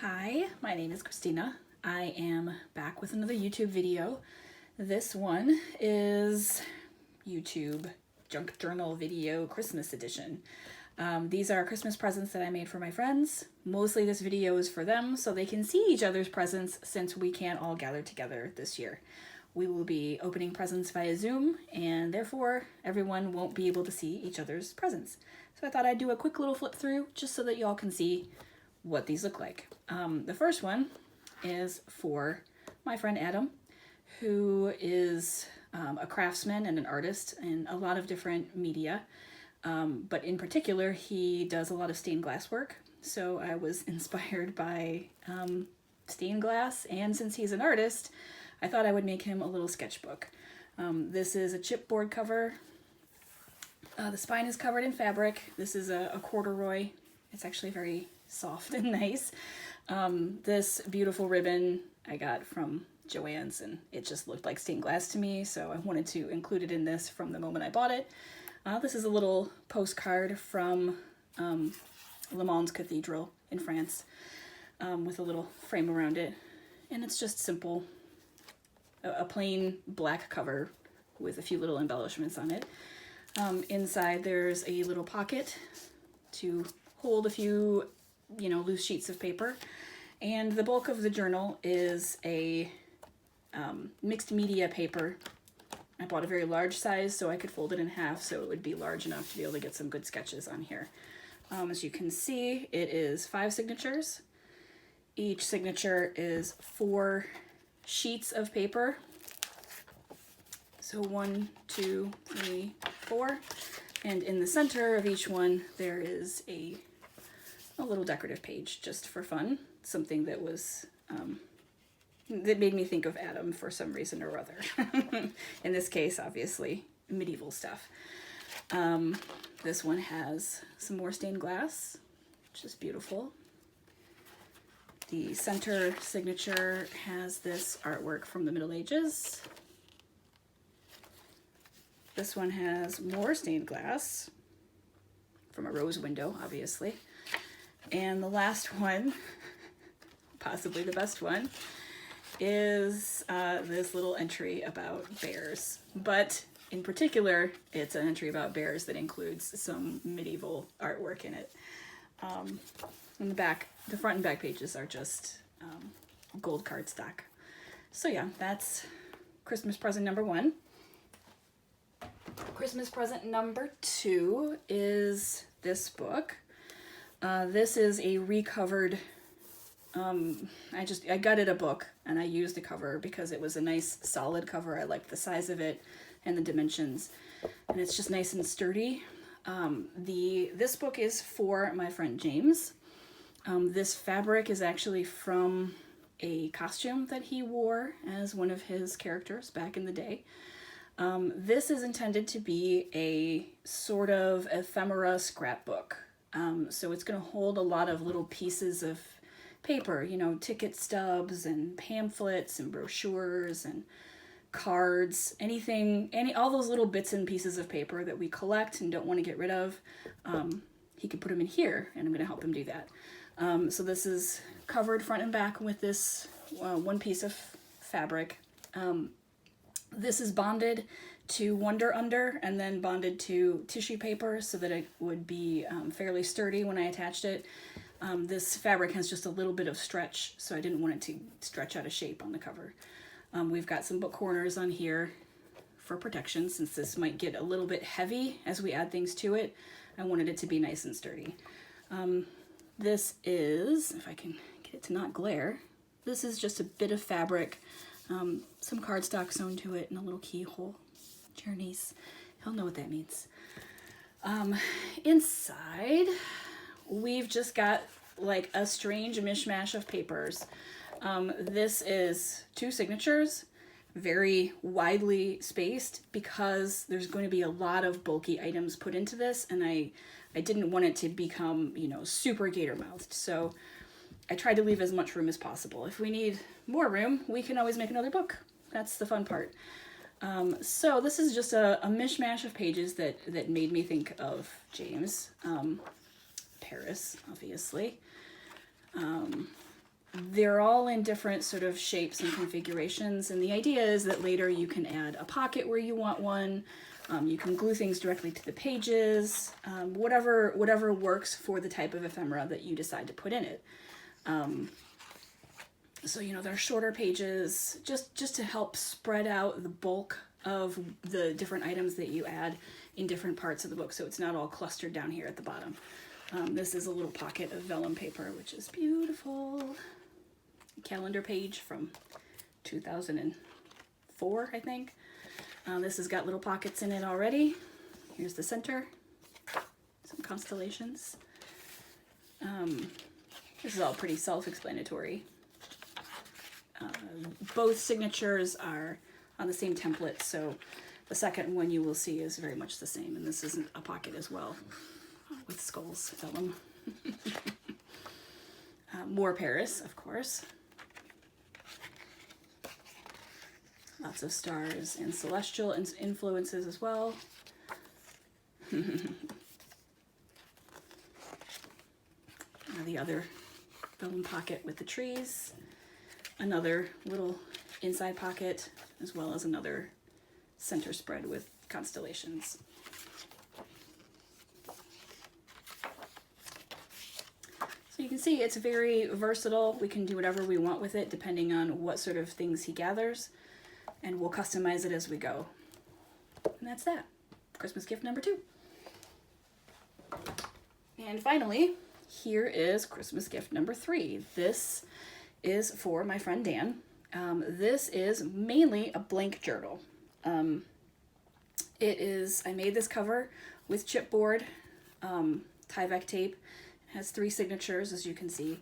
Hi, my name is Christina. I am back with another YouTube video. This one is YouTube Junk Journal Video Christmas Edition. These are Christmas presents that I made for my friends. Mostly this video is for them so they can see each other's presents since we can't all gather together this year. We will be opening presents via Zoom and therefore everyone won't be able to see each other's presents. So I thought I'd do a quick little flip through just so that y'all can see what these look like. The first one is for my friend Adam, who is a craftsman and an artist in a lot of different media, but in particular he does a lot of stained glass work. So I was inspired by stained glass, and since he's an artist, I thought I would make him a little sketchbook. This is a chipboard cover. The spine is covered in fabric. This is a corduroy. It's actually very soft and nice. This beautiful ribbon I got from Joann's, and it just looked like stained glass to me, so I wanted to include it in this from the moment I bought it. This is a little postcard from Le Mans Cathedral in France with a little frame around it, and it's just simple. A plain black cover with a few little embellishments on it. Inside there's a little pocket to hold a few, loose sheets of paper. And the bulk of the journal is a mixed media paper. I bought a very large size so I could fold it in half so it would be large enough to be able to get some good sketches on here. As you can see, it is 5 signatures. Each signature is 4 sheets of paper. So 1, 2, 3, 4. And in the center of each one, there is a little decorative page just for fun. Something that was, that made me think of Adam for some reason or other. In this case, obviously, medieval stuff. This one has some more stained glass, which is beautiful. The center signature has this artwork from the Middle Ages. This one has more stained glass from a rose window, obviously. And the last one, possibly the best one, is this little entry about bears. But in particular, it's an entry about bears that includes some medieval artwork in it. In the back, the front and back pages are just gold cardstock. So yeah, that's Christmas present number 1. Christmas present number 2 is this book. This is a recovered, I gutted a book and I used a cover because it was a nice solid cover. I liked the size of it and the dimensions, and it's just nice and sturdy. This book is for my friend James. This fabric is actually from a costume that he wore as one of his characters back in the day. This is intended to be a sort of ephemera scrapbook. So it's going to hold a lot of little pieces of paper, ticket stubs and pamphlets and brochures and cards, all those little bits and pieces of paper that we collect and don't want to get rid of. He could put them in here, and I'm going to help him do that. So this is covered front and back with this one piece of fabric. This is bonded to Wonder Under and then bonded to tissue paper so that it would be fairly sturdy when I attached it. This fabric has just a little bit of stretch, so I didn't want it to stretch out of shape on the cover. We've got some book corners on here for protection since this might get a little bit heavy as we add things to it. I wanted it to be nice and sturdy. This is, if I can get it to not glare, this is just a bit of fabric, some cardstock sewn to it, and a little keyhole. Journeys. He'll know what that means. Inside, we've just got like a strange mishmash of papers. This is 2 signatures, very widely spaced because there's going to be a lot of bulky items put into this, and I didn't want it to become, super gator-mouthed. So I tried to leave as much room as possible. If we need more room, we can always make another book. That's the fun part. So this is just a mishmash of pages that made me think of James. Paris, obviously. they're all in different sort of shapes and configurations, and the idea is that later you can add a pocket where you want one. You can glue things directly to the pages, whatever works for the type of ephemera that you decide to put in it. So, you know, there are shorter pages just to help spread out the bulk of the different items that you add in different parts of the book, so it's not all clustered down here at the bottom. This is a little pocket of vellum paper, which is beautiful. Calendar page from 2004, I think. This has got little pockets in it already. Here's the center, some constellations. This is all pretty self-explanatory. Both signatures are on the same template, so the second one you will see is very much the same, and this isn't a pocket as well, with skulls, vellum. More Paris, of course. Lots of stars and celestial influences as well. The other vellum pocket with the trees. Another little inside pocket, as well as another center spread with constellations. So you can see it's very versatile. We can do whatever we want with it depending on what sort of things he gathers, and we'll customize it as we go. And that's that. Christmas gift number 2. And finally, here is Christmas gift number 3. This is for my friend Dan. This is mainly a blank journal. I made this cover with chipboard, Tyvek tape. It has 3 signatures, as you can see,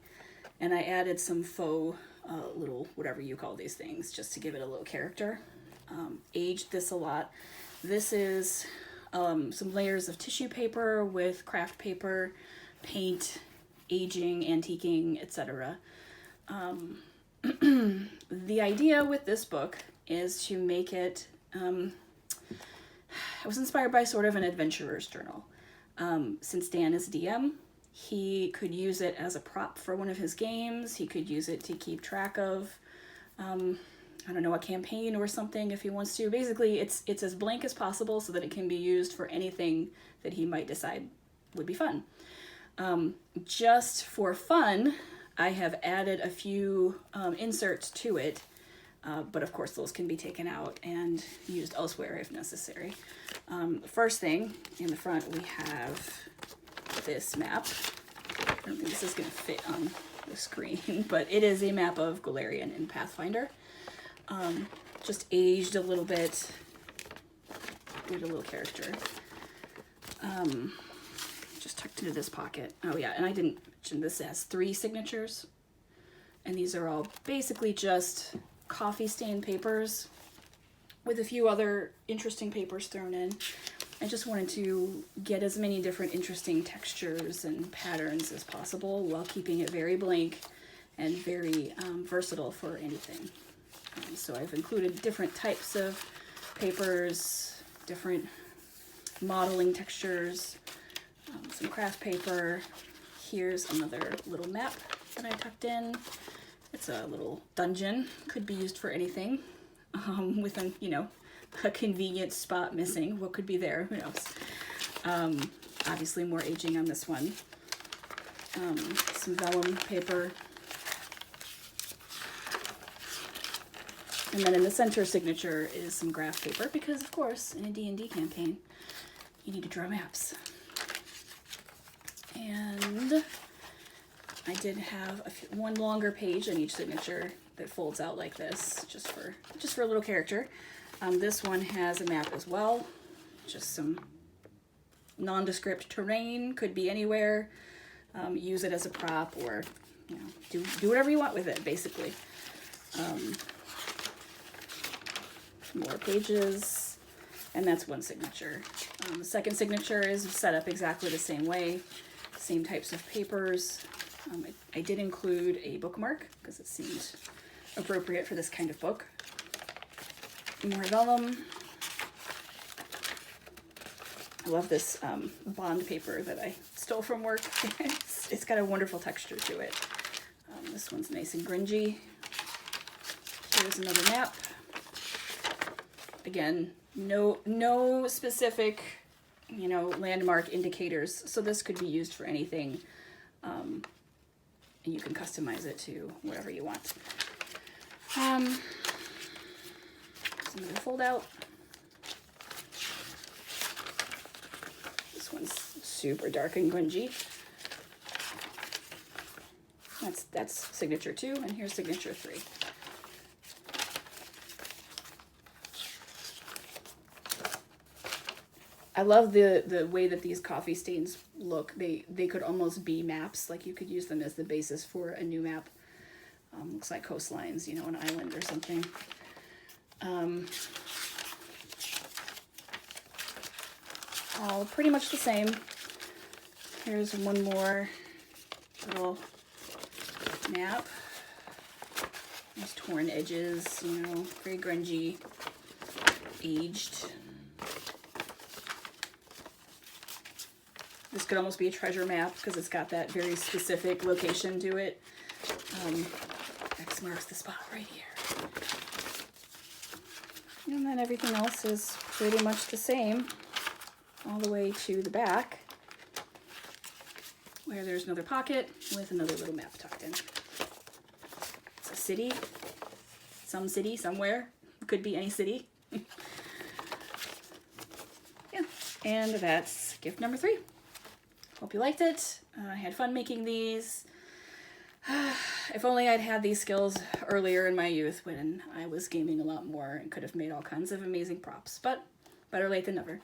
and I added some faux little, whatever you call these things, just to give it a little character. Aged this a lot. This is some layers of tissue paper with craft paper, paint, aging, antiquing, etc. The idea with this book is to make it, I was inspired by sort of an adventurer's journal. Since Dan is DM, he could use it as a prop for one of his games. He could use it to keep track of, I don't know, a campaign or something if he wants to. Basically, it's as blank as possible so that it can be used for anything that he might decide would be fun. Just for fun, I have added a few inserts to it, but of course those can be taken out and used elsewhere if necessary. The first thing in the front, we have this map. I don't think this is going to fit on the screen, but it is a map of Galarian in Pathfinder. Just aged a little bit, give it a little character. Just tucked into this pocket. Oh yeah, and I didn't mention this has 3 signatures, and these are all basically just coffee stain papers with a few other interesting papers thrown in. I just wanted to get as many different interesting textures and patterns as possible while keeping it very blank and very versatile for anything. So I've included different types of papers, different modeling textures, some craft paper. Here's another little map that I tucked in. It's a little dungeon, could be used for anything. With a, you know, a convenient spot missing. What could be there? Who knows? Obviously more aging on this one. Some vellum paper. And then in the center signature is some graph paper, because of course in a D&D campaign you need to draw maps. And I did have one longer page in each signature that folds out like this, just for a little character. This one has a map as well, just some nondescript terrain, could be anywhere. Use it as a prop, or you know, do whatever you want with it, basically. More pages, and that's one signature. The second signature is set up exactly the same way, same types of papers. I did include a bookmark because it seemed appropriate for this kind of book. More vellum. I love this bond paper that I stole from work. It's got a wonderful texture to it. This one's nice and grungy. Here's another map. Again, no specific, you know, landmark indicators, so this could be used for anything, and you can customize it to whatever you want. Here's another fold out. This one's super dark and grungy. That's signature 2, and here's signature 3. I love the way that these coffee stains look. They could almost be maps, like you could use them as the basis for a new map. Looks like coastlines, you know, an island or something. All pretty much the same. Here's one more little map. There's torn edges, you know, very grungy, aged. This could almost be a treasure map because it's got that very specific location to it. X marks the spot right here. And then everything else is pretty much the same all the way to the back, where there's another pocket with another little map tucked in. It's a city, some city somewhere. Could be any city. Yeah, and that's gift number 3. Hope you liked it. I had fun making these. If only I'd had these skills earlier in my youth when I was gaming a lot more and could have made all kinds of amazing props, but better late than never.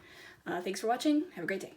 Thanks for watching. Have a great day.